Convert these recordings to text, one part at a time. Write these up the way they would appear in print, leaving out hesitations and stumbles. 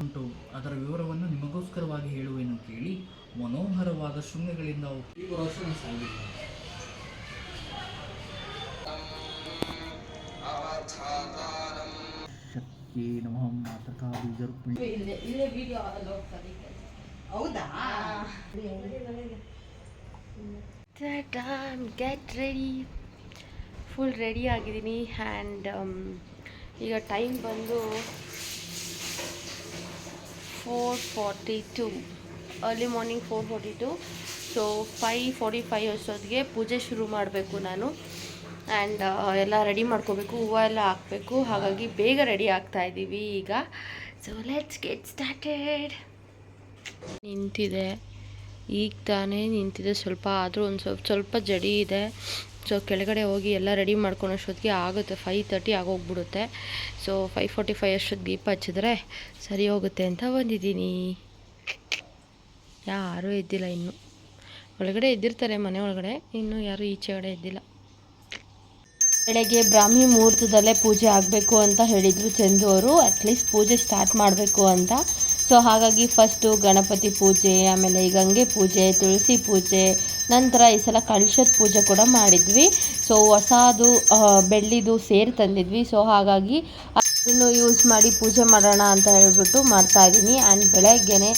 ಉಂಟು. ಅದರ ವಿವರವನ್ನು ನಿಮಗೋಸ್ಕರವಾಗಿ ಹೇಳುವೆನು ಕೇಳಿ. ಮನೋಹರವಾದ ಶೃಂಗಗಳಿಂದ ಶಕ್ತಿ ನಮಃ ಮಾತೃಕಾ ಬೀಜರೂಪಿಣಿ. ಹೌದಾ? ಗೆಟ್ ರೆಡಿ, ಫುಲ್ ರೆಡಿ ಆಗಿದ್ದೀನಿ. ಆ್ಯಂಡ್ ಈಗ ಟೈಮ್ ಬಂದು 4:42, ಅರ್ಲಿ ಮಾರ್ನಿಂಗ್ 4:42. ಸೊ 5:45 ಅಷ್ಟೊತ್ತಿಗೆ ಪೂಜೆ ಶುರು ಮಾಡಬೇಕು ನಾನು. ಆ್ಯಂಡ್ ಎಲ್ಲ ರೆಡಿ ಮಾಡ್ಕೋಬೇಕು, ಹೂವು ಎಲ್ಲ ಹಾಕಬೇಕು. ಹಾಗಾಗಿ ಬೇಗ ರೆಡಿ ಆಗ್ತಾ ಇದ್ದೀವಿ ಈಗ. So let's get started. ನಿಂತಿದೆ, ಈಗ ತಾನೇ ನಿಂತಿದೆ. ಸ್ವಲ್ಪ ಆದರೂ ಒಂದು ಸ್ವಲ್ಪ ಜಡಿ ಇದೆ. ಸೊ ಕೆಳಗಡೆ ಹೋಗಿ ಎಲ್ಲ ರೆಡಿ ಮಾಡ್ಕೊಳೋಷ್ಟೊತ್ತಿಗೆ ಆಗುತ್ತೆ, 5:30 ಆಗೋಗ್ಬಿಡುತ್ತೆ. ಸೊ 5:45 ಅಷ್ಟೊತ್ತಿಗೆ ದೀಪ ಹಚ್ಚಿದ್ರೆ ಸರಿ ಹೋಗುತ್ತೆ ಅಂತ ಬಂದಿದ್ದೀನಿ. ಯಾರೂ ಎದ್ದಿಲ್ಲ ಇನ್ನು. ಒಳಗಡೆ ಎದ್ದಿರ್ತಾರೆ ಮನೆ ಒಳಗಡೆ, ಇನ್ನೂ ಯಾರೂ ಈಚೆ ಕಡೆ ಎದ್ದಿಲ್ಲ. ಬೆಳಗ್ಗೆ ಬ್ರಾಹ್ಮಿ ಮುಹೂರ್ತದಲ್ಲೇ ಪೂಜೆ ಆಗಬೇಕು ಅಂತ ಹೇಳಿದರು ಚಂದು ಅವರು. ಅಟ್ಲೀಸ್ಟ್ ಪೂಜೆ ಸ್ಟಾರ್ಟ್ ಮಾಡಬೇಕು ಅಂತ. ಸೊ ಹಾಗಾಗಿ ಫಸ್ಟು ಗಣಪತಿ ಪೂಜೆ, ಆಮೇಲೆ ಈ ಗಂಗೆ ಪೂಜೆ, ತುಳಸಿ ಪೂಜೆ, ನಂತರ ಈ ಸಲ ಕಳಶದ ಪೂಜೆ ಕೂಡ ಮಾಡಿದ್ವಿ. ಸೊ ಹೊಸದು ಬೆಳ್ಳಿದು ಸೇರು ತಂದಿದ್ವಿ. ಸೊ ಹಾಗಾಗಿ ಅದನ್ನು ಯೂಸ್ ಮಾಡಿ ಪೂಜೆ ಮಾಡೋಣ ಅಂತ ಹೇಳ್ಬಿಟ್ಟು ಮಾಡ್ತಾಯಿದ್ದೀನಿ. ಆ್ಯಂಡ್ ಬೆಳಗ್ಗೆನೇ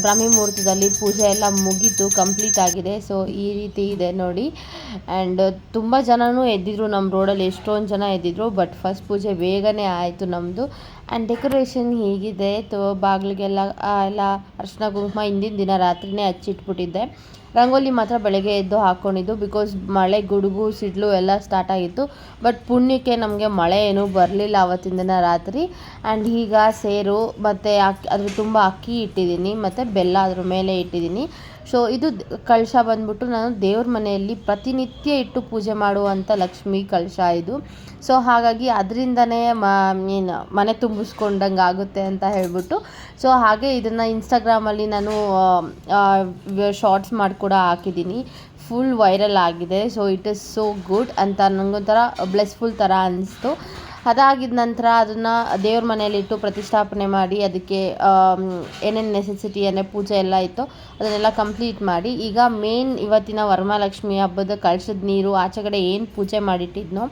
ಬ್ರಾಹ್ಮಿ ಮುಹೂರ್ತದಲ್ಲಿ ಪೂಜೆ ಎಲ್ಲ ಮುಗೀತು, ಕಂಪ್ಲೀಟ್ ಆಗಿದೆ. ಸೊ ಈ ರೀತಿ ಇದೆ ನೋಡಿ. ಆ್ಯಂಡ್ ತುಂಬ ಜನನೂ ಎದ್ದಿದ್ರು ನಮ್ಮ ರೋಡಲ್ಲಿ, ಎಷ್ಟೊಂದು ಜನ ಎದ್ದಿದ್ರು. ಬಟ್ ಫಸ್ಟ್ ಪೂಜೆ ಬೇಗನೆ ಆಯಿತು ನಮ್ಮದು. ಆ್ಯಂಡ್ ಡೆಕೋರೇಷನ್ ಹೀಗಿದೆ. ಬಾಗಿಲಿಗೆಲ್ಲ ಎಲ್ಲ ಅರಿಶಿನ ಕುಂಕುಮ ಹಿಂದಿನ ದಿನ ರಾತ್ರಿಯೇ ಹಚ್ಚಿಟ್ಬಿಟ್ಟಿದ್ದೆ. ರಂಗೋಲಿ ಮಾತ್ರ ಬೆಳಗ್ಗೆ ಎದ್ದು ಹಾಕ್ಕೊಂಡಿದ್ದು, ಬಿಕಾಸ್ ಮಳೆ ಗುಡುಗು ಸಿಡ್ಲು ಎಲ್ಲ ಸ್ಟಾರ್ಟ್ ಆಗಿತ್ತು. ಬಟ್ ಪುಣ್ಯಕ್ಕೆ ನಮಗೆ ಮಳೆ ಏನೂ ಬರಲಿಲ್ಲ ಆವತ್ತಿನ ದಿನ ರಾತ್ರಿ. ಆ್ಯಂಡ್ ಈಗ ಸೇರು ಮತ್ತು ಅದ್ರ ತುಂಬ ಅಕ್ಕಿ ಇಟ್ಟಿದ್ದೀನಿ, ಮತ್ತು ಬೆಲ್ಲ ಅದ್ರ ಮೇಲೆ ಇಟ್ಟಿದ್ದೀನಿ. ಸೊ ಇದು ಕಳಶ ಬಂದ್ಬಿಟ್ಟು ನಾನು ದೇವ್ರ ಮನೆಯಲ್ಲಿ ಪ್ರತಿನಿತ್ಯ ಇಟ್ಟು ಪೂಜೆ ಮಾಡುವಂಥ ಲಕ್ಷ್ಮೀ ಕಳಶ ಇದು. ಸೊ ಹಾಗಾಗಿ ಅದರಿಂದನೇ ಮನೆ ತುಂಬಿಸ್ಕೊಂಡಂಗೆ ಆಗುತ್ತೆ ಅಂತ ಹೇಳ್ಬಿಟ್ಟು, ಸೊ ಹಾಗೆ ಇದನ್ನು ಇನ್ಸ್ಟಾಗ್ರಾಮಲ್ಲಿ ನಾನು ಶಾರ್ಟ್ಸ್ ಮಾಡಿ ಕೂಡ ಹಾಕಿದ್ದೀನಿ. ಫುಲ್ ವೈರಲ್ ಆಗಿದೆ. So it is so good ಅಂತ ನನಗೊಂಥರ ಬ್ಲೆಸ್ಫುಲ್ ಥರ ಅನ್ನಿಸ್ತು. ಅದಾಗಿದ ನಂತರ ಅದನ್ನು ದೇವ್ರ ಮನೆಯಲ್ಲಿಟ್ಟು ಪ್ರತಿಷ್ಠಾಪನೆ ಮಾಡಿ, ಅದಕ್ಕೆ ಏನೇನು ನೆಸೆಸಿಟಿ ಅಂದರೆ ಪೂಜೆ ಎಲ್ಲ ಇತ್ತು ಅದನ್ನೆಲ್ಲ ಕಂಪ್ಲೀಟ್ ಮಾಡಿ, ಈಗ ಮೇನ್ ಇವತ್ತಿನ ವರಮಹಾಲಕ್ಷ್ಮಿ ಹಬ್ಬದ ಕಳಶದ ನೀರು ಆಚೆ ಕಡೆ ಏನು ಪೂಜೆ ಮಾಡಿಟ್ಟಿದ್ನೋ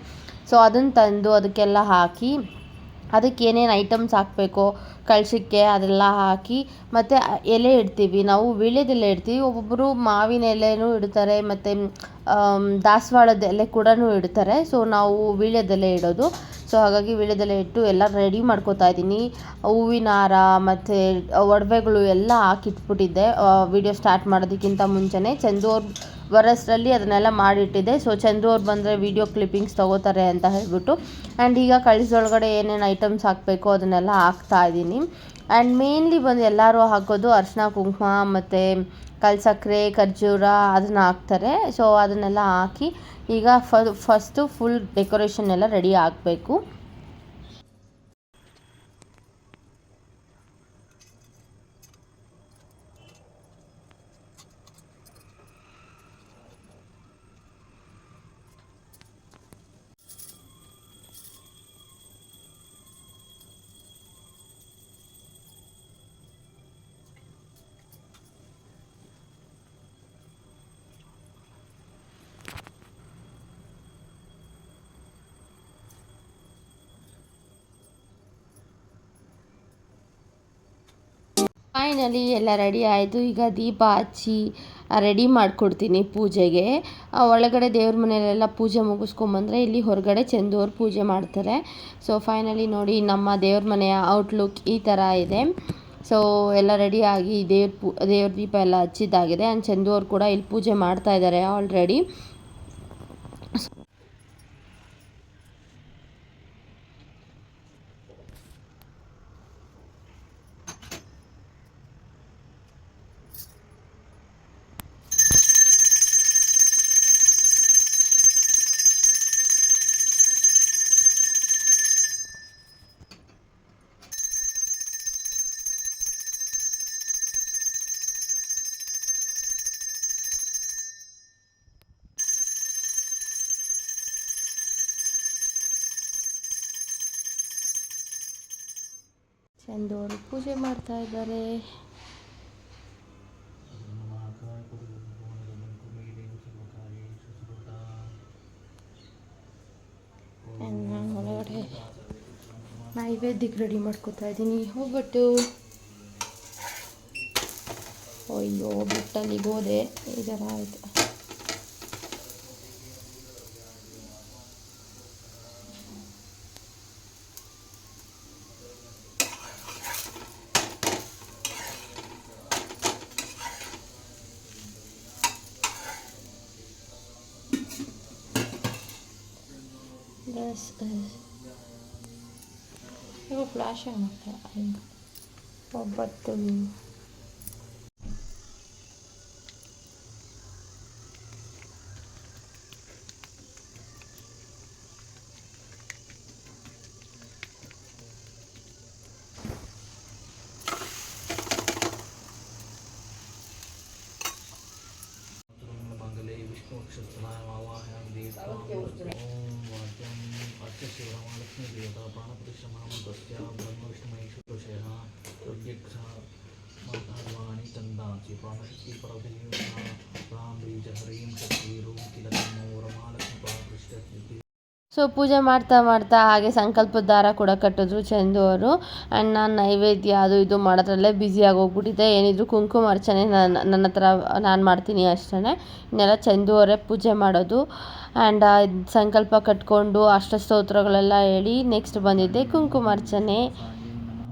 ಸೊ ಅದನ್ನು ತಂದು ಅದಕ್ಕೆಲ್ಲ ಹಾಕಿ, ಅದಕ್ಕೆ ಏನೇನು ಐಟಮ್ಸ್ ಹಾಕಬೇಕೋ ಕಳಶಕ್ಕೆ ಅದೆಲ್ಲ ಹಾಕಿ, ಮತ್ತು ಎಲೆ ಇಡ್ತೀವಿ ನಾವು, ವೀಳ್ಯದೆಲೆ ಇಡ್ತೀವಿ. ಒಬ್ಬೊಬ್ಬರು ಮಾವಿನ ಎಲೆನೂ ಇಡ್ತಾರೆ, ಮತ್ತು ದಾಸವಾಳದ ಎಲೆ ಕೂಡ ಇಡ್ತಾರೆ. ಸೊ ನಾವು ವೀಳ್ಯದೆಲೆ ಇಡೋದು. ಸೊ ಹಾಗಾಗಿ ವೀಳ್ಯದೆಲೆ ಇಟ್ಟು ಎಲ್ಲ ರೆಡಿ ಮಾಡ್ಕೋತಾ ಇದ್ದೀನಿ. ಹೂವಿನ ಹಾರ ಮತ್ತು ಒಡವೆಗಳು ಎಲ್ಲ ಹಾಕಿಟ್ಬಿಟ್ಟಿದ್ದೆ ವಿಡಿಯೋ ಸ್ಟಾರ್ಟ್ ಮಾಡೋದಕ್ಕಿಂತ ಮುಂಚೆನೇ. ಚಂದು ಅವ್ರು ಬರೋಷ್ಟರಲ್ಲಿ ಅದನ್ನೆಲ್ಲ ಮಾಡಿಟ್ಟಿದ್ದೆ. ಸೊ ಚಂದು ಅವ್ರು ಬಂದರೆ ವೀಡಿಯೋ ಕ್ಲಿಪ್ಪಿಂಗ್ಸ್ ತೊಗೋತಾರೆ ಅಂತ ಹೇಳ್ಬಿಟ್ಟು. ಆ್ಯಂಡ್ ಈಗ ಕಳಶದೊಳಗಡೆ ಏನೇನು ಐಟಮ್ಸ್ ಹಾಕಬೇಕು ಅದನ್ನೆಲ್ಲ ಹಾಕ್ತಾಯಿದ್ದೀನಿ. ಆ್ಯಂಡ್ ಮೇನ್ಲಿ ಬಂದು ಎಲ್ಲರೂ ಹಾಕೋದು ಅರಿಶಿನ ಕುಂಕುಮ ಮತ್ತು ಕಲ್ಸಕ್ಕರೆ, ಖರ್ಜೂರ ಅದನ್ನು ಹಾಕ್ತಾರೆ. ಸೊ ಅದನ್ನೆಲ್ಲ ಹಾಕಿ ಈಗ ಫಸ್ಟು ಫುಲ್ ಡೆಕೋರೇಷನ್ ಎಲ್ಲ ರೆಡಿ ಆಗಬೇಕು. ಫೈನಲಿ ಎಲ್ಲ ರೆಡಿ ಆಯಿತು. ಈಗ ದೀಪ ಹಚ್ಚಿ ರೆಡಿ ಮಾಡಿಕೊಡ್ತೀನಿ ಪೂಜೆಗೆ. ಒಳಗಡೆ ದೇವ್ರ ಮನೆಯಲ್ಲೆಲ್ಲ ಪೂಜೆ ಮುಗಿಸ್ಕೊಂಬಂದರೆ ಇಲ್ಲಿ ಹೊರಗಡೆ ಚಂದೂರು ಪೂಜೆ ಮಾಡ್ತಾರೆ. ಸೊ ಫೈನಲಿ ನೋಡಿ ನಮ್ಮ ದೇವ್ರ ಮನೆಯ ಔಟ್ಲುಕ್ ಈ ಥರ ಇದೆ. ಸೊ ಎಲ್ಲ ರೆಡಿಯಾಗಿ ದೇವ್ರ ದೀಪ ಎಲ್ಲ ಹಚ್ಚಿದ್ದಾಗಿದೆ. ಆ್ಯಂಡ್ ಚಂದೂರು ಕೂಡ ಇಲ್ಲಿ ಪೂಜೆ ಮಾಡ್ತಾ ಇದ್ದಾರೆ ಆಲ್ರೆಡಿ. ಚಂದು ಅವರು ಪೂಜೆ ಮಾಡ್ತಾ ಇದ್ದಾರೆ. ನಾನು ಒಳಗಡೆ ನೈವೇದ್ಯಕ್ಕೆ ರೆಡಿ ಮಾಡ್ಕೋತಾ ಇದ್ದೀನಿ. ಹೋಗ್ಬಿಟ್ಟು ಅಯ್ಯೋ ಬಿಟ್ಟಲ್ಲಿಗೆ ಹೋದೆ, ಇದರ ಆಯಿತು. ಇವಾಗ ಫ್ಲಾಶ್ ಆಗುತ್ತೆ ಒಬ್ಬತ್ತು. ಸೊ ಪೂಜೆ ಮಾಡ್ತಾ ಮಾಡ್ತಾ ಹಾಗೆ ಸಂಕಲ್ಪದ ದಾರ ಕೂಡ ಕಟ್ಟಿದ್ರು ಚಂದು ಅವರು. ಆ್ಯಂಡ್ ನಾನು ನೈವೇದ್ಯ ಅದು ಇದು ಮಾಡೋದ್ರಲ್ಲೇ ಬ್ಯುಸಿಯಾಗಿ ಹೋಗ್ಬಿಟ್ಟಿದ್ದೆ. ಏನಿದ್ರು ಕುಂಕುಮ ಅರ್ಚನೆ ನನ್ನ ಹತ್ರ ನಾನು ಮಾಡ್ತೀನಿ ಅಷ್ಟೇ. ಇನ್ನೆಲ್ಲ ಚಂದು ಅವರೇ ಪೂಜೆ ಮಾಡೋದು. ಆ್ಯಂಡ್ ಸಂಕಲ್ಪ ಕಟ್ಕೊಂಡು ಅಷ್ಟಸ್ತೋತ್ರಗಳೆಲ್ಲ ಹೇಳಿ ನೆಕ್ಸ್ಟ್ ಬಂದಿದ್ದೆ ಕುಂಕುಮಾರ್ಚನೆ.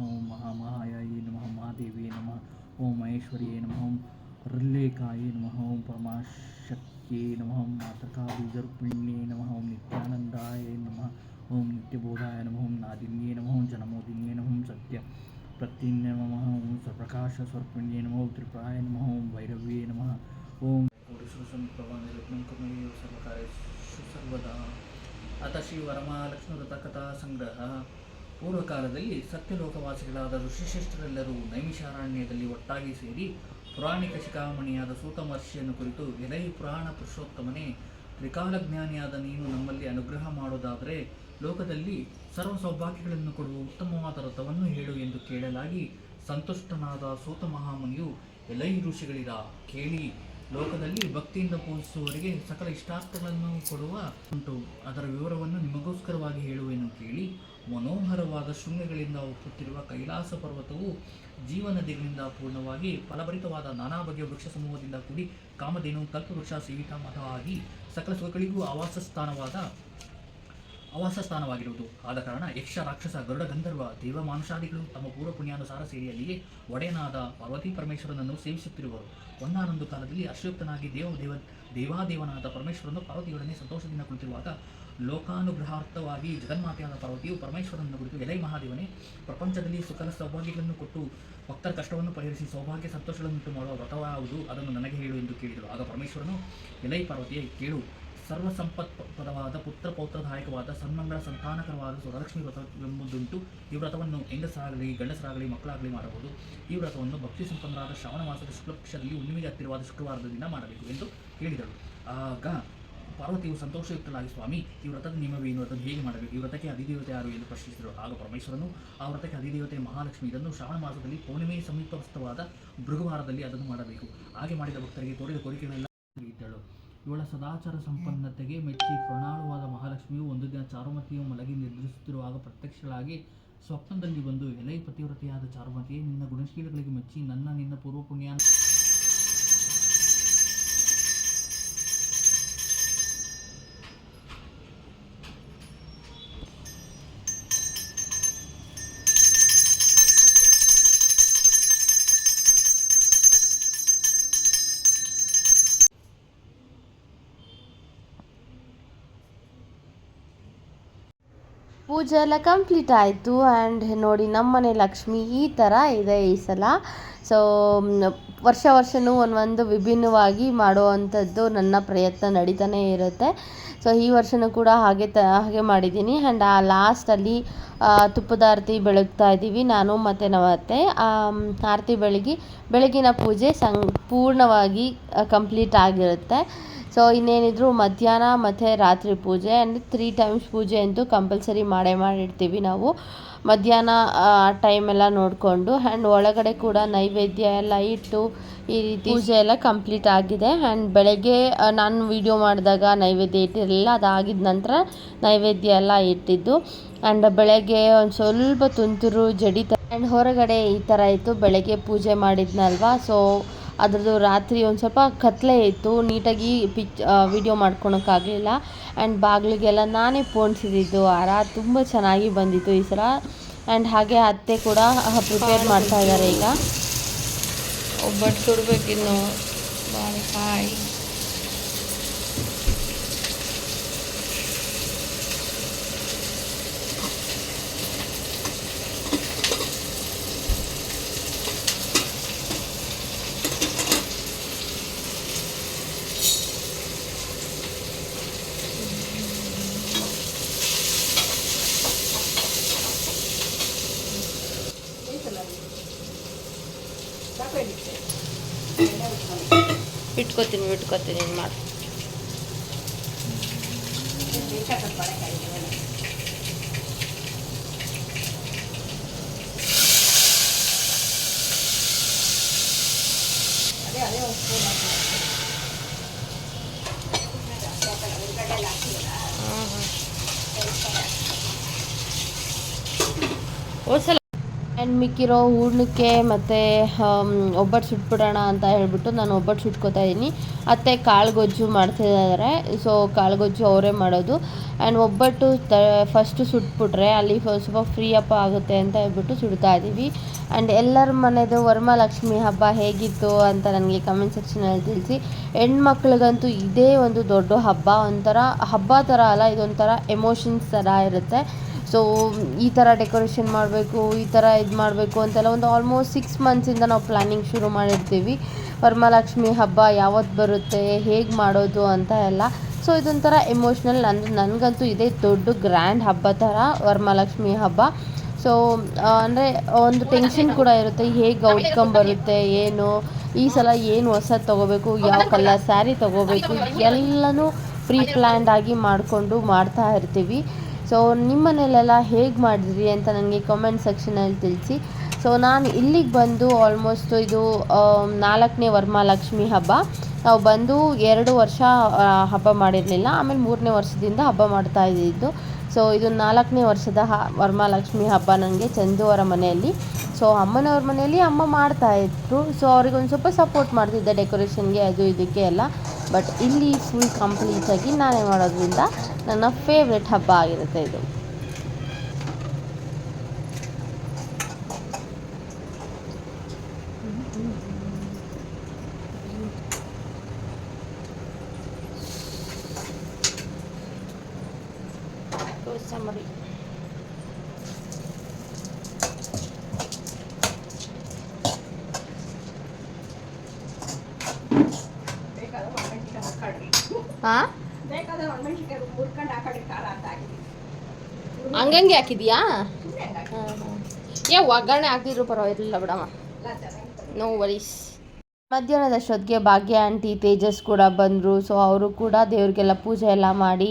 ಓಂ ಮಹಾಮಾಯಾಯಿ ನಮಃ ಮಹಾದೇವಿಯೇ ನಮಃ ಓಂ ಮಹೇಶ್ವರಿಯೇ ನಮಃ ಓಂ ಋಲ್ಲೇಖಾಯೇ ನಮಃ ಓಂ ಪರಮಾಶಕ್ತಿಯೇ ನಮಃ ಮಾತೃಕಾ ಬೀಜರುಕ್ಮಿಣ್ಯೇ ನಮಃ ಓಂ ನಿತ್ಯಾನಂದಾಯ ನಮಃ ಓಂ ನಿತ್ಯಬೋಧಾಯ ನಮಃ ಓಂ ನಾದಿನ್ಯೇ ನಮಃ ಓಂ ಜನಮೋದಿನ್ಯೇ ನಮಃ ಓಂ ಸತ್ಯ ಪ್ರತ್ಯನ್ಯ ನಮಃ ಓಂ ಸ್ವಪ್ರಕಾಶ ಸ್ವರ್ಪಿಣ್ಯೇ ನಮಃ ಓಂ ತ್ರಿಪುರಾಯ ನಮಃ ಓಂ ಭೈರವ್ಯೇ ನಮಃ ಓಂ ಸರ್ವದಾ ಅತ ಶ್ರೀ ವರಮಹಾಲಕ್ಷ್ಮಿ ವ್ರತಕಥಾ ಸಂಗ್ರಹ. ಪೂರ್ವಕಾಲದಲ್ಲಿ ಸತ್ಯಲೋಕವಾಸಿಗಳಾದ ಋಷಿಶ್ರೇಷ್ಠರೆಲ್ಲರೂ ನೈಮಿಷಾರಣ್ಯದಲ್ಲಿ ಒಟ್ಟಾಗಿ ಸೇರಿ ಪುರಾಣಿಕ ಶಿಖಾಮಣಿಯಾದ ಸೂತ ಮಹರ್ಷಿಯನ್ನು ಕುರಿತು, ಎಲೈ ಪುರಾಣ ಪುರುಷೋತ್ತಮನೇ, ತ್ರಿಕಾಲಜ್ಞಾನಿಯಾದ ನೀನು ನಮ್ಮಲ್ಲಿ ಅನುಗ್ರಹ ಮಾಡೋದಾದರೆ ಲೋಕದಲ್ಲಿ ಸರ್ವ ಸೌಭಾಗ್ಯಗಳನ್ನು ಕೊಡುವ ಉತ್ತಮವಾದ ವ್ರತವನ್ನು ಹೇಳು ಎಂದು ಕೇಳಲಾಗಿ ಸಂತುಷ್ಟನಾದ ಸೂತ ಮಹಾಮುನಿಯು, ಎಲೈ ಋಷಿಗಳಿರ ಕೇಳಿ, ಲೋಕದಲ್ಲಿ ಭಕ್ತಿಯಿಂದ ಪೂಜಿಸುವವರಿಗೆ ಸಕಲ ಇಷ್ಟಾರ್ಥಗಳನ್ನು ಕೊಡುವ ಉಂಟು. ಅದರ ವಿವರವನ್ನು ನಿಮಗೋಸ್ಕರವಾಗಿ ಹೇಳುವೆನು ಕೇಳಿ. ಮನೋಹರವಾದ ಶೃಂಗಗಳಿಂದ ಒಪ್ಪುತ್ತಿರುವ ಕೈಲಾಸ ಪರ್ವತವು ಜೀವನದಿಗಳಿಂದ ಪೂರ್ಣವಾಗಿ ಫಲಭರಿತವಾದ ನಾನಾ ಬಗೆಯ ವೃಕ್ಷ ಸಮೂಹದಿಂದ ಕೂಡಿ ಕಾಮಧೇನು ಕಲ್ಪವೃಕ್ಷ ಸೇವಿತ ಮತವಾಗಿ ಸಕಲ ಸುಖಗಳಿಗೂ ಆವಾಸಸ್ಥಾನವಾಗಿರುವುದು. ಆದ ಕಾರಣ ಯಕ್ಷ ರಾಕ್ಷಸ ಗರುಡ ಗಂಧರ್ವ ದೇವ ಮಾನುಷಾದಿಗಳು ತಮ್ಮ ಪೂರ್ವ ಪುಣ್ಯಾನುಸಾರ ಸೇರಿ ಅಲ್ಲಿಯೇ ಒಡೆಯನಾದ ಪಾರ್ವತಿ ಪರಮೇಶ್ವರನನ್ನು ಸೇವಿಸುತ್ತಿರುವರು. ಒಂದಾನೊಂದು ಕಾಲದಲ್ಲಿ ಅಶ್ವಕ್ತನಾಗಿ ದೇವಾದೇವನಾದ ಪರಮೇಶ್ವರನು ಪಾರ್ವತಿಯೊಡನೆ ಸಂತೋಷದಿಂದ ಕುಳಿತಿರುವಾಗ ಲೋಕಾನುಗ್ರಹಾರ್ಥವಾಗಿ ಜಗನ್ಮಾತೆಯಾದ ಪಾರ್ವತಿಯು ಪರಮೇಶ್ವರನನ್ನು ಕುರಿತು, ಎಲೈ ಮಹಾದೇವನೇ, ಪ್ರಪಂಚದಲ್ಲಿ ಸುಖದ ಸೌಭಾಗ್ಯಗಳನ್ನು ಕೊಟ್ಟು ಭಕ್ತರ ಕಷ್ಟವನ್ನು ಪರಿಹರಿಸಿ ಸೌಭಾಗ್ಯ ಸಂತೋಷಗಳನ್ನುಂಟು ಮಾಡುವ ವ್ರತವಾವುದು, ಅದನ್ನು ನನಗೆ ಹೇಳು ಎಂದು ಕೇಳಿದರು. ಆಗ ಪರಮೇಶ್ವರನು, ಎಲೈ ಪಾರ್ವತಿಯೇ ಕೇಳು, ಸರ್ವ ಸಂಪತ್ಪದವಾದ ಪುತ್ರ ಪೌತ್ರದಾಯಕವಾದ ಸನ್ಮಂಗಳ ಸಂತಾನಕರವಾದ ವರಲಕ್ಷ್ಮಿ ವ್ರತವೆಂಬುದುಂಟು. ಈ ವ್ರತವನ್ನು ಹೆಂಗಸರಾಗಲಿ ಗಂಡಸರಾಗಲಿ ಮಕ್ಕಳಾಗಲಿ ಮಾಡಬಹುದು. ಈ ವ್ರತವನ್ನು ಭಕ್ತಿ ಸಂಪನ್ನರಾದ ಶ್ರಾವಣ ಮಾಸದ ಶುಕ್ಲಪಕ್ಷದಲ್ಲಿ ಹುಣ್ಣಿಮೆಗೆ ಹತ್ತಿರವಾದ ಶುಕ್ರವಾರದ ದಿನ ಮಾಡಬೇಕು ಎಂದು ಹೇಳಿದಳು. ಆಗ ಪಾರ್ವತಿಯು ಸಂತೋಷಯುಕ್ತಳಾಗಿ, ಸ್ವಾಮಿ, ಈ ವ್ರತದ ನಿಯಮವೇನು, ಅದನ್ನು ಹೇಗೆ ಮಾಡಬೇಕು, ಈ ವ್ರತಕ್ಕೆ ಅಧಿದೇವತೆ ಯಾರು ಎಂದು ಪ್ರಶ್ನಿಸಿದರು. ಆಗ ಪರಮೇಶ್ವರನು, ಆ ವ್ರತಕ್ಕೆ ಅಧಿದೇವತೆ ಮಹಾಲಕ್ಷ್ಮಿ, ಇದನ್ನು ಶ್ರಾವಣ ಮಾಸದಲ್ಲಿ ಪೌರ್ಣಿಮೆ ಸಮೀಪಸ್ಥವಾದ ಭೃಗುವಾರದಲ್ಲಿ ಅದನ್ನು ಮಾಡಬೇಕು. ಹಾಗೆ ಮಾಡಿದ ಭಕ್ತರಿಗೆ ತೋರಿದ ಕೋರಿಕೆಗಳೆಲ್ಲ ಇದ್ದಳು. ಇವಳ ಸದಾಚಾರ ಸಂಪನ್ನತೆಗೆ ಮೆಚ್ಚಿ ಪ್ರಣಾಳುವಾದ ಮಹಾಲಕ್ಷ್ಮಿಯು ಒಂದು ದಿನ ಚಾರುಮತಿಯು ಮಲಗಿ ನಿರ್ಧರಿಸುತ್ತಿರುವಾಗ ಪ್ರತ್ಯಕ್ಷಳಾಗಿ ಸ್ವಪ್ನದಲ್ಲಿ ಬಂದು, ಎಲೈ ಪತಿವ್ರತೆಯಾದ ಚಾರುಮತಿಯೇ, ನಿನ್ನ ಗುಣಶೀಲಗಳಿಗೆ ಮೆಚ್ಚಿ ನಿನ್ನ ಪೂರ್ವ ಪುಣ್ಯ ಪೂಜೆ ಎಲ್ಲ ಕಂಪ್ಲೀಟ್ ಆಯಿತು. ಆ್ಯಂಡ್ ನೋಡಿ ನಮ್ಮನೆ ಲಕ್ಷ್ಮಿ ಈ ಥರ ಇದೆ ಈ ಸಲ. ಸೊ ವರ್ಷವೂ ಒಂದೊಂದು ವಿಭಿನ್ನವಾಗಿ ಮಾಡುವಂಥದ್ದು ನನ್ನ ಪ್ರಯತ್ನ ನಡೀತಾನೆ ಇರುತ್ತೆ. ಸೊ ಈ ವರ್ಷವೂ ಕೂಡ ಹಾಗೆ ಮಾಡಿದ್ದೀನಿ. ಆ್ಯಂಡ್ ಆ ಲಾಸ್ಟಲ್ಲಿ ತುಪ್ಪದ ಆರತಿ ಬೆಳಗ್ತಾ ಇದ್ದೀವಿ ನಾನು ಮತ್ತು ನಮ್ಮ ಅತ್ತೆ. ಆರತಿ ಬೆಳಗಿನ ಪೂಜೆ ಪೂರ್ಣವಾಗಿ ಕಂಪ್ಲೀಟ್ ಆಗಿರುತ್ತೆ. ಸೊ ಇನ್ನೇನಿದ್ರು ಮಧ್ಯಾಹ್ನ ಮತ್ತು ರಾತ್ರಿ ಪೂಜೆ ಆ್ಯಂಡ್ 3 ಟೈಮ್ಸ್ ಪೂಜೆ ಅಂತೂ ಕಂಪಲ್ಸರಿ ಮಾಡಿರ್ತೀವಿ ನಾವು. ಮಧ್ಯಾಹ್ನ ಟೈಮೆಲ್ಲ ನೋಡಿಕೊಂಡು ಆ್ಯಂಡ್ ಒಳಗಡೆ ಕೂಡ ನೈವೇದ್ಯ ಎಲ್ಲ ಇಟ್ಟು ಈ ರೀತಿ ಪೂಜೆ ಎಲ್ಲ ಕಂಪ್ಲೀಟ್ ಆಗಿದೆ. ಆ್ಯಂಡ್ ಬೆಳಗ್ಗೆ ನಾನು ವಿಡಿಯೋ ಮಾಡಿದಾಗ ನೈವೇದ್ಯ ಇಟ್ಟಿರಲಿಲ್ಲ, ಅದಾಗಿದ್ದ ನಂತರ ನೈವೇದ್ಯ ಎಲ್ಲ ಇಟ್ಟಿದ್ದು. ಆ್ಯಂಡ್ ಬೆಳಗ್ಗೆ ಒಂದು ಸ್ವಲ್ಪ ತುಂತುರು ಜಡಿ ಆ್ಯಂಡ್ ಹೊರಗಡೆ ಈ ಥರ ಇತ್ತು. ಬೆಳಗ್ಗೆ ಪೂಜೆ ಮಾಡಿದ್ನಲ್ವಾ, ಸೊ ಅದ್ರದ್ದು ರಾತ್ರಿ ಒಂದು ಸ್ವಲ್ಪ ಕತ್ಲೆ ಇತ್ತು, ನೀಟಾಗಿ ವಿಡಿಯೋ ಮಾಡ್ಕೊಳಕ್ಕಾಗಲಿಲ್ಲ. ಆ್ಯಂಡ್ ಬಾಗಿಲಿಗೆಲ್ಲ ನಾನೇ ಪೋಣಿಸಿದ್ದು ಹಾರ, ತುಂಬ ಚೆನ್ನಾಗಿ ಬಂದಿತ್ತು ಈ ಸಲ. ಆ್ಯಂಡ್ ಹಾಗೆ ಅತ್ತೆ ಕೂಡ ಪ್ರಿಪೇರ್ ಮಾಡ್ತಾ ಇದ್ದಾರೆ. ಈಗ ಒಬ್ಬಟ್ಟು ಸುಡಬೇಕಿನ್ನು, ಬಾಳೆಕಾಯಿ ಇಟ್ಕೋತೀನಿ ಮಾಡಿ. ಹೋದ್ಸಲ ಆ್ಯಂಡ್ ಮಿಕ್ಕಿರೋ ಹೂರ್ಣಕ್ಕೆ ಮತ್ತು ಒಬ್ಬಟ್ಟು ಸುಟ್ಬಿಡೋಣ ಅಂತ ಹೇಳ್ಬಿಟ್ಟು ನಾನು ಒಬ್ಬಟ್ಟು ಸುಟ್ಕೋತಾ ಇದ್ದೀನಿ. ಅತ್ತೆ ಕಾಳುಗೊಜ್ಜು ಮಾಡ್ತಿದ್ದಾರೆ, ಸೊ ಕಾಳುಗೊಜ್ಜು ಅವರೇ ಮಾಡೋದು. ಆ್ಯಂಡ್ ಒಬ್ಬಟ್ಟು ಫಸ್ಟು ಸುಟ್ಬಿಟ್ರೆ ಅಲ್ಲಿ ಸ್ವಲ್ಪ ಫ್ರೀ ಅಪ್ ಆಗುತ್ತೆ ಅಂತ ಹೇಳ್ಬಿಟ್ಟು ಸುಡ್ತಾ ಇದ್ದೀವಿ. ಆ್ಯಂಡ್ ಎಲ್ಲರ ಮನೆಯದು ವರಮಹಾಲಕ್ಷ್ಮಿ ಹಬ್ಬ ಹೇಗಿತ್ತು ಅಂತ ನನಗೆ ಕಮೆಂಟ್ ಸೆಕ್ಷನಲ್ಲಿ ತಿಳಿಸಿ. ಹೆಣ್ಮಕ್ಳಿಗಂತೂ ಇದೇ ಒಂದು ದೊಡ್ಡ ಹಬ್ಬ, ಒಂಥರ ಹಬ್ಬ ಥರ ಅಲ್ಲ, ಇದೊಂಥರ ಎಮೋಷನ್ಸ್ ಥರ ಇರುತ್ತೆ. ಸೊ ಈ ಥರ ಡೆಕೋರೇಷನ್ ಮಾಡಬೇಕು, ಈ ಥರ ಇದು ಮಾಡಬೇಕು ಅಂತೆಲ್ಲ ಒಂದು ಆಲ್ಮೋಸ್ಟ್ 6 ಮಂತ್ಸಿಂದ ನಾವು ಪ್ಲ್ಯಾನಿಂಗ್ ಶುರು ಮಾಡಿರ್ತೀವಿ. ವರಮಹಾಲಕ್ಷ್ಮಿ ಹಬ್ಬ ಯಾವತ್ತು ಬರುತ್ತೆ, ಹೇಗೆ ಮಾಡೋದು ಅಂತ ಎಲ್ಲ. ಸೊ ಇದೊಂಥರ ಎಮೋಷ್ನಲ್. ನನಗಂತೂ ಇದೇ ದೊಡ್ಡ ಗ್ರ್ಯಾಂಡ್ ಹಬ್ಬ ಥರ ವರಮಹಾಲಕ್ಷ್ಮಿ ಹಬ್ಬ. ಸೊ ಅಂದರೆ ಒಂದು ಟೆನ್ಷನ್ ಕೂಡ ಇರುತ್ತೆ, ಹೇಗೆ ಔಟ್ಕೊಂಬರುತ್ತೆ ಏನು, ಈ ಸಲ ಏನು ಹೊಸದು ತೊಗೋಬೇಕು, ಯಾವ ಕಲರ್ ಸ್ಯಾರಿ ತೊಗೋಬೇಕು, ಎಲ್ಲನೂ ಪ್ರೀ ಪ್ಲ್ಯಾಂಡ್ ಆಗಿ ಮಾಡಿಕೊಂಡು ಮಾಡ್ತಾ ಇರ್ತೀವಿ. ಸೊ ನಿಮ್ಮ ಮನೇಲೆಲ್ಲ ಹೇಗೆ ಮಾಡಿದ್ರಿ ಅಂತ ನನಗೆ ಕಾಮೆಂಟ್ ಸೆಕ್ಷನಲ್ಲಿ ತಿಳಿಸಿ. ಸೊ ನಾನು ಇಲ್ಲಿಗೆ ಬಂದು ಆಲ್ಮೋಸ್ಟ್ ಇದು 4ನೇ ವರಮಹಾಲಕ್ಷ್ಮಿ ಹಬ್ಬ. ನಾವು ಬಂದು 2 ವರ್ಷ ಹಬ್ಬ ಮಾಡಿರಲಿಲ್ಲ, ಆಮೇಲೆ 3ನೇ ವರ್ಷದಿಂದ ಹಬ್ಬ ಮಾಡ್ತಾ ಇದ್ದಿದ್ದು. ಸೊ ಇದು 4ನೇ ವರ್ಷದ ವರಮಹಾಲಕ್ಷ್ಮಿ ಹಬ್ಬ ನನಗೆ ಚಂದು ಅವರ ಮನೆಯಲ್ಲಿ. ಸೊ ಅಮ್ಮನವ್ರ ಮನೆಯಲ್ಲಿ ಅಮ್ಮ ಮಾಡ್ತಾಯಿದ್ರು, ಸೊ ಅವ್ರಿಗೆ ಒಂದು ಸ್ವಲ್ಪ ಸಪೋರ್ಟ್ ಮಾಡ್ತಿದ್ದೆ ಡೆಕೋರೇಷನ್ಗೆ ಅದು ಇದಕ್ಕೆ ಎಲ್ಲ. ಬಟ್ ಇಲ್ಲಿ ಫುಲ್ ಕಂಪ್ಲೀಟಾಗಿ ನಾನೇ ಮಾಡೋದ್ರಿಂದ ನನ್ನ ಫೇವ್ರೆಟ್ ಹಬ್ಬ ಆಗಿರುತ್ತೆ ಇದು. ಕೋಸಂಬರಿ ಹಾಂ ಹಂಗಂಗೆ ಹಾಕಿದ್ಯಾ? ಒಗ್ಗರಣೆ ಹಾಕಿದ್ರು ಪರವಾಗಿರಲಿಲ್ಲ ಬಿಡಮ್ಮ, ನೋ ವರೀಸ್. ಮಧ್ಯಾಹ್ನದಷ್ಟೊತ್ತಿಗೆ ಭಾಗ್ಯ ಆಂಟಿ ತೇಜಸ್ ಕೂಡ ಬಂದರು. ಸೊ ಅವರು ಕೂಡ ದೇವ್ರಿಗೆಲ್ಲ ಪೂಜೆ ಎಲ್ಲ ಮಾಡಿ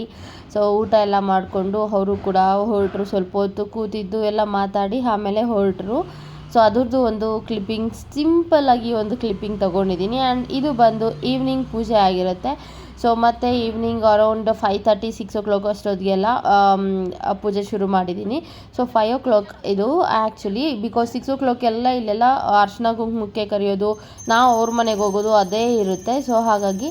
ಸೊ ಊಟ ಎಲ್ಲ ಮಾಡಿಕೊಂಡು ಅವರು ಕೂಡ ಹೊರಟರು. ಸ್ವಲ್ಪ ಹೊತ್ತು ಕೂತಿದ್ದು ಎಲ್ಲ ಮಾತಾಡಿ ಆಮೇಲೆ ಹೊರಟರು. ಸೊ ಅದ್ರದ್ದು ಒಂದು ಕ್ಲಿಪ್ಪಿಂಗ್, ಸಿಂಪಲ್ಲಾಗಿ ಒಂದು ಕ್ಲಿಪ್ಪಿಂಗ್ ತೊಗೊಂಡಿದ್ದೀನಿ. ಆ್ಯಂಡ್ ಇದು ಬಂದು ಈವ್ನಿಂಗ್ ಪೂಜೆ ಆಗಿರುತ್ತೆ. ಸೊ ಮತ್ತು ಈವ್ನಿಂಗ್ ಅರೌಂಡ್ 5:30 6 o'clock ಅಷ್ಟೊತ್ತಿಗೆಲ್ಲ ಪೂಜೆ ಶುರು ಮಾಡಿದ್ದೀನಿ. ಸೊ 5 o'clock ಇದು ಆ್ಯಕ್ಚುಲಿ, ಬಿಕಾಸ್ 6 o'clock ಎಲ್ಲ ಇಲ್ಲೆಲ್ಲ ಅರ್ಶಿನ ಕುಂಕುಮಕ್ಕೆ ಕರೆಯೋದು, ನಾವು ಅವ್ರ ಮನೆಗೆ ಹೋಗೋದು ಅದೇ ಇರುತ್ತೆ. ಸೊ ಹಾಗಾಗಿ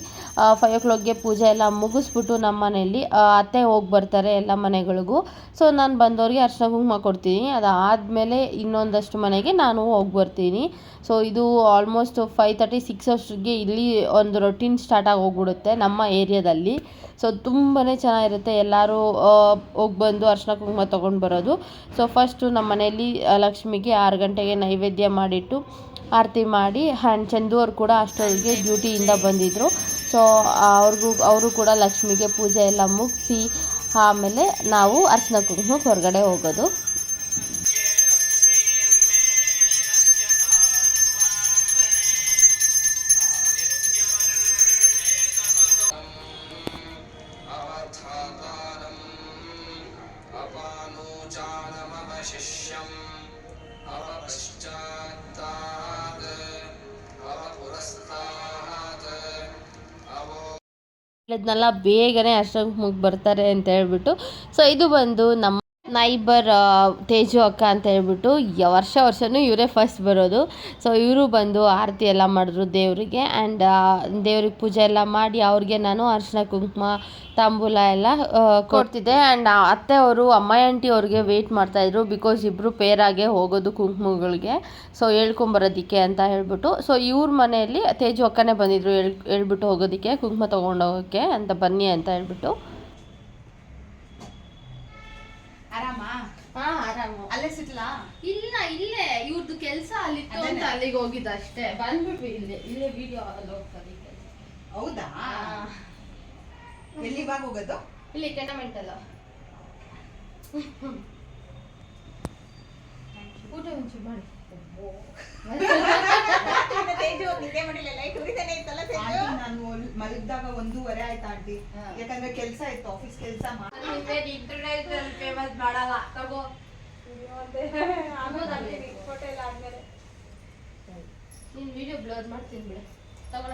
5 o'clockಗೆ ಪೂಜೆ ಎಲ್ಲ ಮುಗಿಸ್ಬಿಟ್ಟು ನಮ್ಮ ಮನೆಯಲ್ಲಿ ಅತ್ತೆ ಹೋಗಿ ಬರ್ತಾರೆ ಎಲ್ಲ ಮನೆಗಳಿಗೂ. ಸೊ ನಾನು ಬಂದವ್ರಿಗೆ ಅರ್ಶಿನ ಕುಂಕುಮ ಕೊಡ್ತೀನಿ, ಅದಾದಮೇಲೆ ಇನ್ನೊಂದಷ್ಟು ಮನೆಗೆ ನಾನು ಹೋಗಿ ಬರ್ತೀನಿ. ಸೊ ಇದು ಆಲ್ಮೋಸ್ಟ್ 5:30 6 ಅಷ್ಟೊತ್ತಿಗೆ ಇಲ್ಲಿ ಒಂದು ರೊಟೀನ್ ಸ್ಟಾರ್ಟ್ ಆಗಿ ಹೋಗ್ಬಿಡುತ್ತೆ ನಮ್ಮ ಏರಿಯಾದಲ್ಲಿ. ಸೊ ತುಂಬಾ ಚೆನ್ನಾಗಿರುತ್ತೆ, ಎಲ್ಲರೂ ಹೋಗಿ ಬಂದು ಅರ್ಶಿನ ಕುಂಕುಮ ತೊಗೊಂಡು ಬರೋದು. ಸೊ ಫಸ್ಟು ನಮ್ಮ ಮನೆಯಲ್ಲಿ ಲಕ್ಷ್ಮಿಗೆ 6 ಗಂಟೆಗೆ ನೈವೇದ್ಯ ಮಾಡಿಟ್ಟು ಆರತಿ ಮಾಡಿ, ಆ್ಯಂಡ್ ಚಂದು ಅವ್ರು ಕೂಡ ಅಷ್ಟೊತ್ತಿಗೆ ಡ್ಯೂಟಿಯಿಂದ ಬಂದಿದ್ದರು. ಸೊ ಅವರು ಕೂಡ ಲಕ್ಷ್ಮಿಗೆ ಪೂಜೆ ಎಲ್ಲ ಮುಗಿಸಿ ಆಮೇಲೆ ನಾವು ಅರ್ಶಿನ ಕುಂಕುಮಕ್ಕೆ ಹೊರಗಡೆ ಹೋಗೋದು. ಹೇಳಿದ್ನಲ್ಲ ಬೇಗನೆ ಅಷ್ಟೊಂದು ಬರ್ತಾರೆ ಅಂತ ಹೇಳ್ಬಿಟ್ಟು. ಸೊ ಇದು ಬಂದು ನಮ್ಮ ನೈಬರ್ ತೇಜು ಅಕ್ಕ ಅಂತ ಹೇಳ್ಬಿಟ್ಟು ವರ್ಷನೂ ಇವರೇ ಫಸ್ಟ್ ಬರೋದು. ಸೊ ಇವರು ಬಂದು ಆರತಿ ಎಲ್ಲ ಮಾಡಿದ್ರು ದೇವರಿಗೆ. ಆ್ಯಂಡ್ ದೇವ್ರಿಗೆ ಪೂಜೆ ಎಲ್ಲ ಮಾಡಿ ಅವ್ರಿಗೆ ನಾನು ಅರಿಶಿನ ಕುಂಕುಮ ತಾಂಬೂಲ ಎಲ್ಲ ಕೊಡ್ತಿದ್ದೆ. ಆ್ಯಂಡ್ ಅತ್ತೆ ಅವರು ಅಮ್ಮಾಯಿ ಆಂಟಿ ಅವ್ರಿಗೆ ವೆಯ್ಟ್ ಮಾಡ್ತಾಯಿದ್ರು, ಬಿಕಾಸ್ ಇಬ್ಬರು ಪೇರಾಗೆ ಹೋಗೋದು ಕುಂಕುಮಗಳಿಗೆ, ಸೊ ಹೇಳ್ಕೊಂಬರೋದಕ್ಕೆ ಅಂತ ಹೇಳ್ಬಿಟ್ಟು. ಸೊ ಇವ್ರ ಮನೆಯಲ್ಲಿ ತೇಜು ಅಕ್ಕನೇ ಬಂದಿದ್ರು ಹೇಳ್ಬಿಟ್ಟು ಹೋಗೋದಕ್ಕೆ, ಕುಂಕುಮ ತೊಗೊಂಡೋಗೋಕ್ಕೆ ಅಂತ ಬನ್ನಿ ಅಂತ ಹೇಳ್ಬಿಟ್ಟು. ಆರಾಮು. ಅಲ್ಲೇ ಸಿಟ್ಲಾ? ಇಲ್ಲ, ಇಲ್ಲೇ ಇವ್ರದ್ದು ಕೆಲಸ ಅಲ್ಲಿತ್ತು ಅಂತ ಅಲ್ಲಿಗೆ ಹೋಗಿದ್ದ ಅಷ್ಟೇ. ಬಂದ್ಬಿಟ್ವಿ ಇಲ್ಲೇ ವಿಡಿಯೋ ಅಲ್ಲಿ ಹೋಗ್ತಾರೆ. ಹೌದಾ? ಎಲ್ಲಿ ಇವಾಗ ಹೋಗೋದು? ಇಲ್ಲಿ ಟೆನಮೆಂಟಲ್ಲ. ಊಟ ಒಂಚೂರು ಮಾಡಿ. ನಾನು ಮಲಗಿದಾಗ 1:30 ಆಯ್ತಾ ಆಂಟಿ, ಯಾಕಂದ್ರೆ ಕೆಲ್ಸ ಇತ್ತು, ಆಫೀಸ್ ಕೆಲ್ಸ ಮಾಡಲ್ಲ ತಗೋ. ನೀನ್ ವಿಡಿಯೋ ಬ್ಲರ್ ಮಾಡ್ತೀನಿ ಬಿಡ, ತಗೊಳ.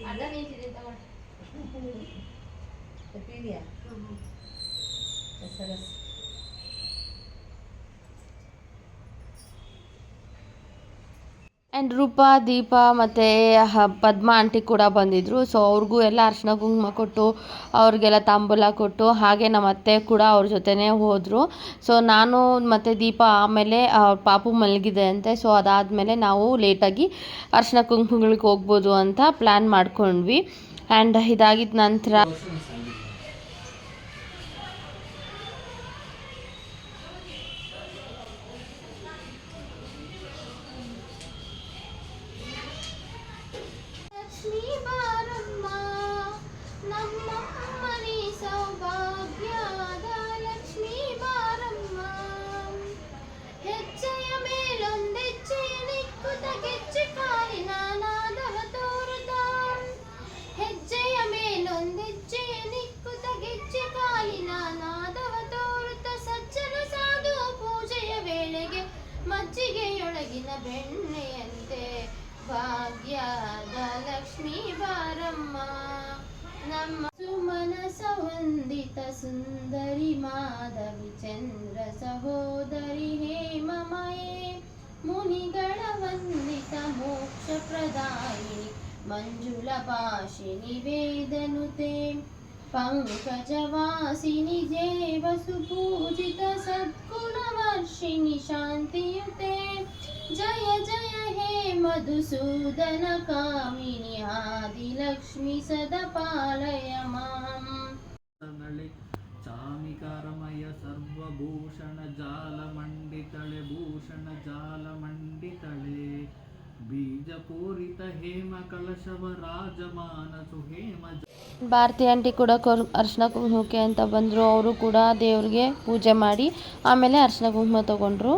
ಅರ್ಧ ನಿಂತಿದ್ದೀನಿ ತಗೊಳ. ಆ್ಯಂಡ್ ರೂಪಾ, ದೀಪ ಮತ್ತು ಪದ್ಮ ಆಂಟಿ ಕೂಡ ಬಂದಿದ್ದರು. ಸೊ ಅವ್ರಿಗೂ ಎಲ್ಲ ಅರಿಶಿನ ಕುಂಕುಮ ಕೊಟ್ಟು ಅವ್ರಿಗೆಲ್ಲ ತಾಂಬೂಲ ಕೊಟ್ಟು, ಹಾಗೆ ನಮ್ಮ ಅತ್ತೆ ಕೂಡ ಅವ್ರ ಜೊತೆನೇ ಹೋದರು. ಸೊ ನಾನು ಮತ್ತು ದೀಪ ಆಮೇಲೆ ಪಾಪು ಮಲಗಿದೆ ಅಂತೆ. ಸೊ ಅದಾದಮೇಲೆ ನಾವು ಲೇಟಾಗಿ ಅರಿಶಿನ ಕುಂಕುಮಗಳಿಗೆ ಹೋಗ್ಬೋದು ಅಂತ ಪ್ಲ್ಯಾನ್ ಮಾಡ್ಕೊಂಡ್ವಿ. ಆ್ಯಂಡ್ ಇದಾಗಿದ್ದ ನಂತರ ಮಜ್ಜಿಗೆಯೊಳಗಿನ ಬೆಣ್ಣೆಯಂತೆ ಭಾಗ್ಯದ ಲಕ್ಷ್ಮೀ ಬಾರಮ್ಮ, ನಮ್ಮ ಸುಮನಸ ವಂದಿತ ಸುಂದರಿ ಮಾಧವಿ ಚಂದ್ರ ಸಹೋದರಿ ಹೇಮಮಯೇ, ಮುನಿಗಳ ವಂದಿತ ಮೋಕ್ಷ ಪ್ರದಾಯಿನಿ ಮಂಜುಳ ಭಾಷಿಣಿ ವೇದನುತೆ, ಪಂಕಜವಾಸಿನಿ ದೇವ ಸುಪೂಜಿತ ಸದ್ಗುಣವರ್ಷಿಣಿ ಶಾಂತಿಯುತೆ, ಜಯ ಜಯ ಹೇ ಮಧುಸೂದನ ಕಾಮಿನಿ ಆದಿಲಕ್ಷ್ಮಿ ಸದಾ ಪಾಲಯ ಮಾಂ. ಚಾಮಿಕಾರಮಯ ಸರ್ವಭೂಷಣ ಜಾಲ ಮಂಡಿತಳೆ ಭೂಷಣ ಜಾಲ ಮಂಡಿತಳೆ, ಬೀಜಪೂರಿತ ಹೇಮ ಕಲಶವ ರಾಜಮಾನಸು ಹೇಮ. ಭಾರತಿ ಆಂಟಿ ಕೂಡ ಅರಿಶಿನ ಕುಂಕುಮಕ್ಕೆ ಅಂತ ಬಂದರು. ಅವರು ಕೂಡ ದೇವ್ರಿಗೆ ಪೂಜೆ ಮಾಡಿ ಆಮೇಲೆ ಅರಿಶಿನ ಕುಂಕುಮ ತೊಗೊಂಡ್ರು.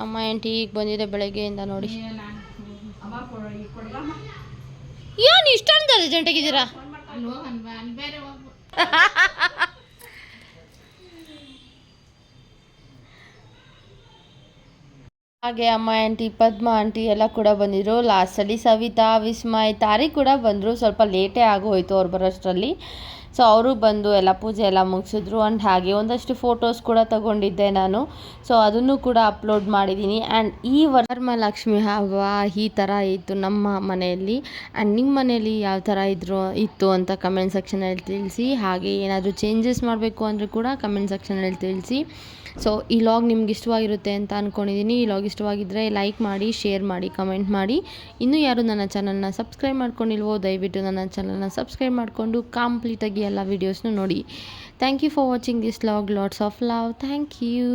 ಅಮ್ಮ ಆಂಟಿ ಈಗ ಬಂದಿದೆ ಬೆಳಗ್ಗೆಯಿಂದ ನೋಡಿ. ಏನು ಇಷ್ಟೊಂದು ಅರ್ಜೆಂಟಾಗಿದ್ದೀರಾ? ಹಾಗೆ ಅಮ್ಮ ಆಂಟಿ, ಪದ್ಮ ಆಂಟಿ ಎಲ್ಲ ಕೂಡ ಬಂದಿದ್ರು. ಲಾಸ್ಟಲ್ಲಿ ಸವಿತಾ, ವಿಸ್ಮಯ್, ತಾರಿ ಕೂಡ ಬಂದರು. ಸ್ವಲ್ಪ ಲೇಟೇ ಆಗೋಯ್ತು ಅವ್ರು ಬರೋಷ್ಟರಲ್ಲಿ. ಸೊ ಅವರು ಬಂದು ಎಲ್ಲ ಪೂಜೆ ಎಲ್ಲ ಮುಗಿಸಿದ್ರು. ಆ್ಯಂಡ್ ಹಾಗೆ ಒಂದಷ್ಟು ಫೋಟೋಸ್ ಕೂಡ ತಗೊಂಡಿದ್ದೆ ನಾನು. ಸೊ ಅದನ್ನು ಕೂಡ ಅಪ್ಲೋಡ್ ಮಾಡಿದ್ದೀನಿ. ಆ್ಯಂಡ್ ಈ ವರಮಹಾಲಕ್ಷ್ಮಿ ಹಬ್ಬ ಈ ಥರ ಇತ್ತು ನಮ್ಮ ಮನೆಯಲ್ಲಿ. ಆ್ಯಂಡ್ ನಿಮ್ಮ ಮನೆಯಲ್ಲಿ ಯಾವ ಥರ ಇತ್ತು ಅಂತ ಕಮೆಂಟ್ ಸೆಕ್ಷನಲ್ಲಿ ತಿಳಿಸಿ. ಹಾಗೆ ಏನಾದರೂ ಚೇಂಜಸ್ ಮಾಡಬೇಕು ಅಂದರೆ ಕೂಡ ಕಮೆಂಟ್ ಸೆಕ್ಷನಲ್ಲಿ ತಿಳಿಸಿ. ಸೊ ಈ ಲಾಗ್ ನಿಮ್ಗೆ ಇಷ್ಟವಾಗಿರುತ್ತೆ ಅಂತ ಅಂದ್ಕೊಂಡಿದ್ದೀನಿ. ಈ ಲಾಗ್ ಇಷ್ಟವಾಗಿದ್ದರೆ ಲೈಕ್ ಮಾಡಿ, ಶೇರ್ ಮಾಡಿ, ಕಮೆಂಟ್ ಮಾಡಿ. ಇನ್ನೂ ಯಾರು ನನ್ನ ಚಾನಲ್ನ ಸಬ್ಸ್ಕ್ರೈಬ್ ಮಾಡ್ಕೊಂಡಿಲ್ವೋ ದಯವಿಟ್ಟು ನನ್ನ ಚಾನಲ್ನ ಸಬ್ಸ್ಕ್ರೈಬ್ ಮಾಡಿಕೊಂಡು ಕಂಪ್ಲೀಟಾಗಿ ಎಲ್ಲ ವೀಡಿಯೋಸ್ನು ನೋಡಿ. Thank you for watching this vlog. Lots of love. Thank you.